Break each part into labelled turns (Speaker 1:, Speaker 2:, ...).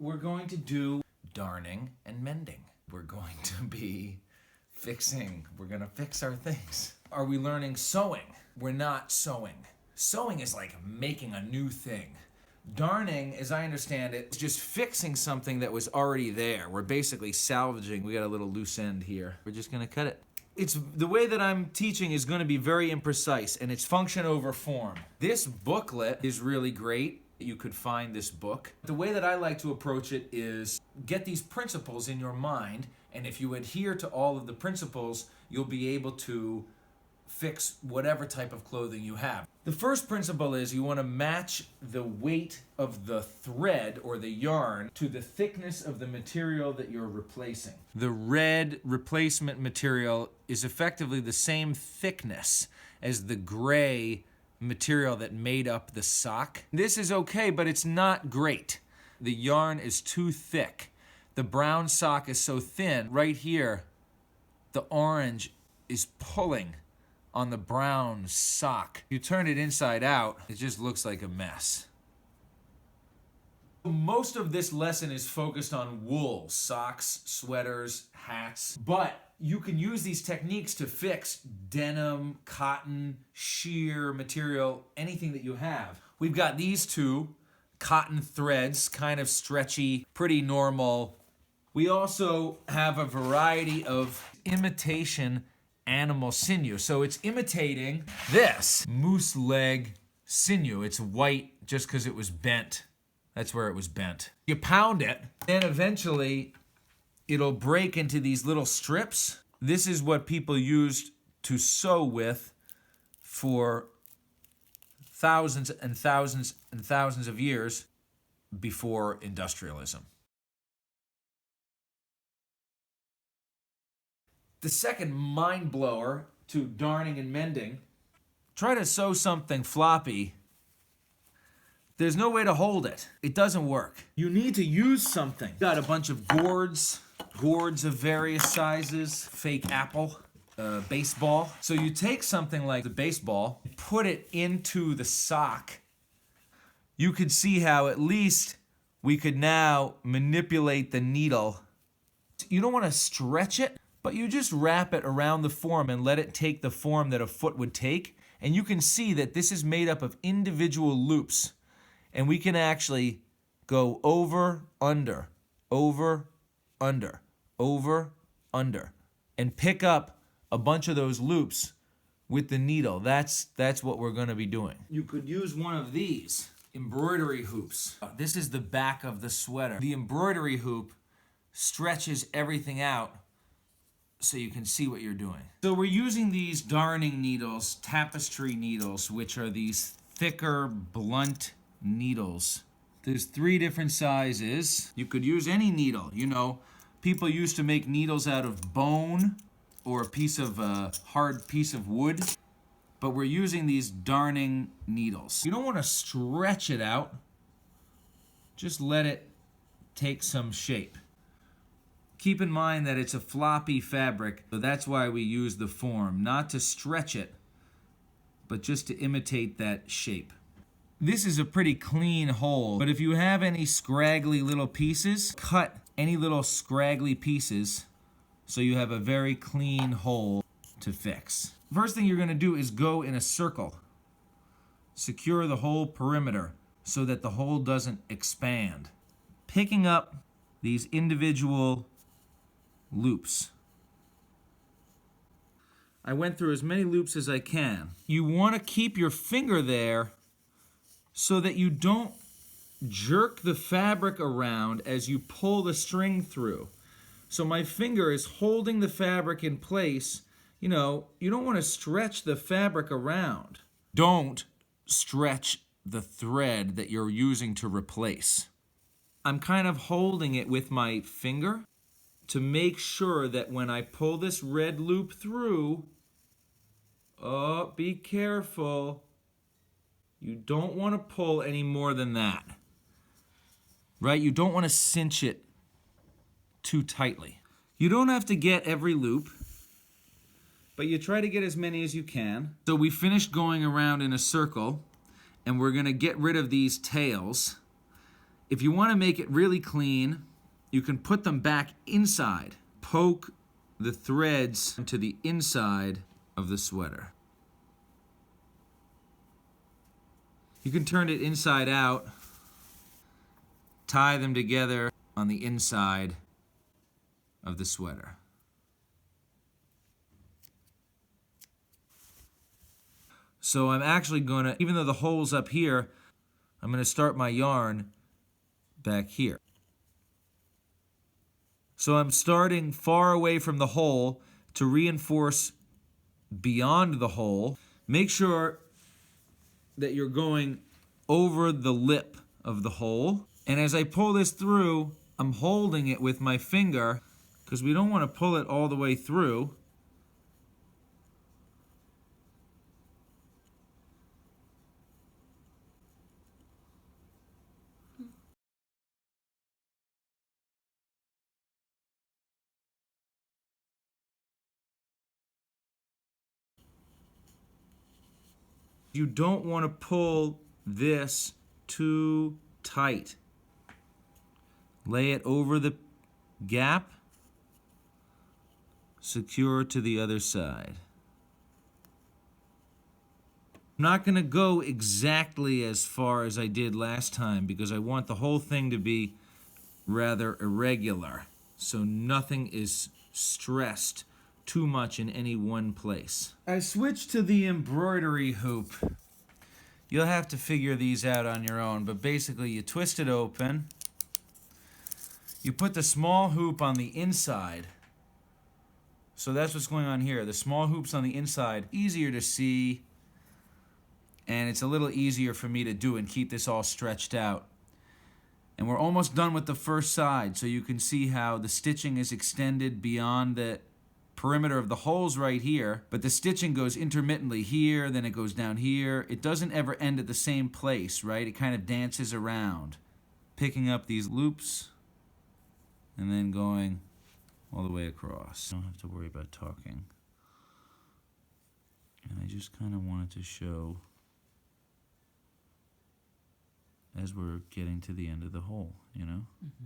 Speaker 1: We're going to do darning and mending. We're going to be fixing. We're going to fix our things. Are we learning sewing? We're not sewing. Sewing is like making a new thing. Darning, as I understand it, is just fixing something that was already there. We're basically salvaging. We got a little loose end here. We're just going to cut it. It's the way that I'm teaching is going to be very imprecise, and it's function over form. This booklet is really great. You could find this book. The way that I like to approach it is get these principles in your mind, and if you adhere to all of the principles, you'll be able to fix whatever type of clothing you have. The first principle is you want to match the weight of the thread or the yarn to the thickness of the material that you're replacing. The red replacement material is effectively the same thickness as the gray material that made up the sock. This is okay, but it's not great. The yarn is too thick. The brown sock is so thin. Right here, the orange is pulling on the brown sock. You turn it inside out, it just looks like a mess. Most of this lesson is focused on wool, socks, sweaters, hats, but you can use these techniques to fix denim, cotton, sheer material, anything that you have. We've got these two cotton threads, kind of stretchy, pretty normal. We also have a variety of imitation animal sinew. So it's imitating this moose leg sinew. It's white just because it was bent. That's where it was bent. You pound it, then eventually it'll break into these little strips. This is what people used to sew with for thousands and thousands and thousands of years before industrialism. The second mind blower to darning and mending, try to sew something floppy. There's no way to hold it. It doesn't work. You need to use something. Got a bunch of gourds of various sizes, fake apple, baseball. So you take something like the baseball, put it into the sock. You could see how at least we could now manipulate the needle. You don't want to stretch it, but you just wrap it around the form and let it take the form that a foot would take. And you can see that this is made up of individual loops. And we can actually go over, under, over, under, over, under, and pick up a bunch of those loops with the needle. That's what we're going to be doing. You could use one of these embroidery hoops. This is the back of the sweater. The embroidery hoop stretches everything out so you can see what you're doing. So we're using these darning needles, tapestry needles, which are these thicker, blunt needles. There's 3 different sizes. You could use any needle. You know, people used to make needles out of bone or a piece of hard piece of wood, but we're using these darning needles. You don't want to stretch it out. Just let it take some shape. Keep in mind that it's a floppy fabric, so that's why we use the form, not to stretch it, but just to imitate that shape. This is a pretty clean hole, but if you have any scraggly little pieces, cut any little scraggly pieces so you have a very clean hole to fix. First thing you're going to do is go in a circle. Secure the whole perimeter so that the hole doesn't expand. Picking up these individual loops. I went through as many loops as I can. You want to keep your finger there so that you don't jerk the fabric around as you pull the string through. So my finger is holding the fabric in place. You know, you don't want to stretch the fabric around. Don't stretch the thread that you're using to replace. I'm kind of holding it with my finger to make sure that when I pull this red loop through, oh, be careful. You don't want to pull any more than that, right? You don't want to cinch it too tightly. You don't have to get every loop, but you try to get as many as you can. So we finished going around in a circle, and we're going to get rid of these tails. If you want to make it really clean, you can put them back inside. Poke the threads to the inside of the sweater. You can turn it inside out, tie them together on the inside of the sweater. So I'm actually gonna, even though the hole's up here, I'm gonna start my yarn back here. So I'm starting far away from the hole to reinforce beyond the hole. Make sure that you're going over the lip of the hole. And as I pull this through, I'm holding it with my finger because we don't want to pull it all the way through. You don't want to pull this too tight. Lay it over the gap, secure to the other side. I'm not going to go exactly as far as I did last time because I want the whole thing to be rather irregular, so nothing is stressed too much in any one place. I switched to the embroidery hoop. You'll have to figure these out on your own, but basically you twist it open. You put the small hoop on the inside. So that's what's going on here. The small hoop's on the inside, easier to see, and it's a little easier for me to do and keep this all stretched out. And we're almost done with the first side, so you can see how the stitching is extended beyond the perimeter of the holes right here, but the stitching goes intermittently here, then it goes down here. It doesn't ever end at the same place, right? It kind of dances around, picking up these loops and then going all the way across. Don't have to worry about talking. And I just kind of wanted to show as we're getting to the end of the hole, you know? Mm-hmm.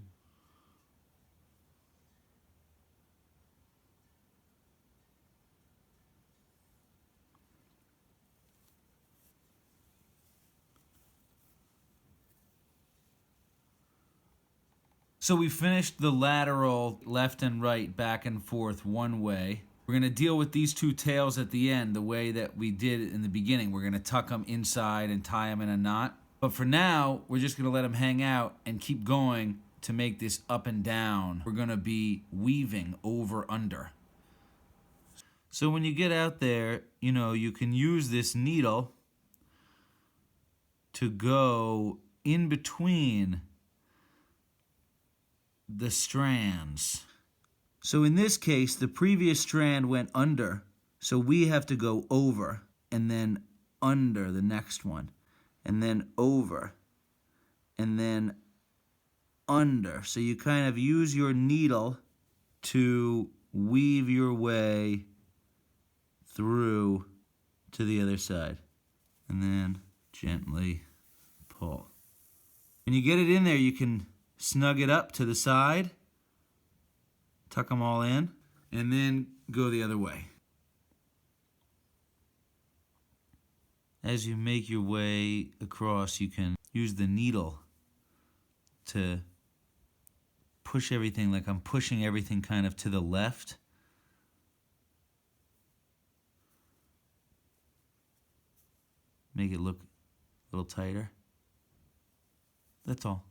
Speaker 1: So we finished the lateral left and right, back and forth one way. We're going to deal with these two tails at the end the way that we did in the beginning. We're going to tuck them inside and tie them in a knot. But for now, we're just going to let them hang out and keep going to make this up and down. We're going to be weaving over under. So when you get out there, you know, you can use this needle to go in between the strands. So in this case, the previous strand went under, so we have to go over and then under the next one, and then over and then under. So you kind of use your needle to weave your way through to the other side, and then gently pull. When you get it in there, you can snug it up to the side, tuck them all in, and then go the other way. As you make your way across, you can use the needle to push everything, like I'm pushing everything kind of to the left. Make it look a little tighter. That's all.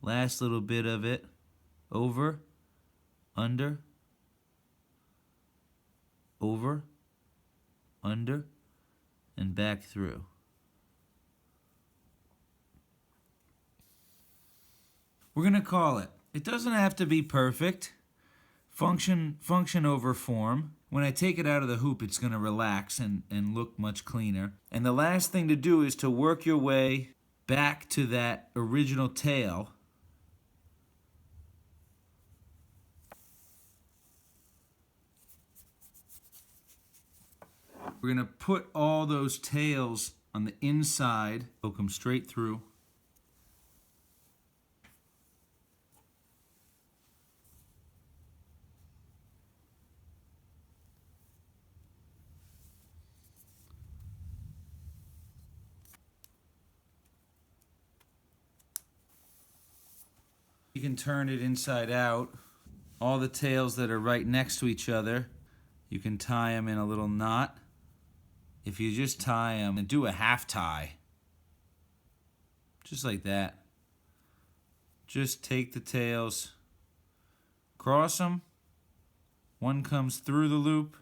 Speaker 1: Last little bit of it, over, under, over, under, and back through. We're going to call it. It doesn't have to be perfect. Function over form. When I take it out of the hoop, it's going to relax and look much cleaner. And the last thing to do is to work your way back to that original tail. We're going to put all those tails on the inside, poke them straight through. You can turn it inside out. All the tails that are right next to each other, you can tie them in a little knot. If you just tie them and do a half tie, just like that. Just take the tails, cross them. One comes through the loop,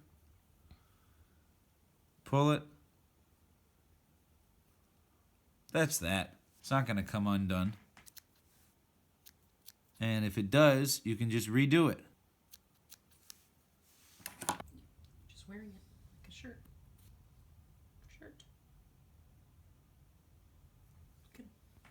Speaker 1: pull it. That's that. It's not going to come undone. And if it does, you can just redo it.
Speaker 2: Just wearing it like a shirt.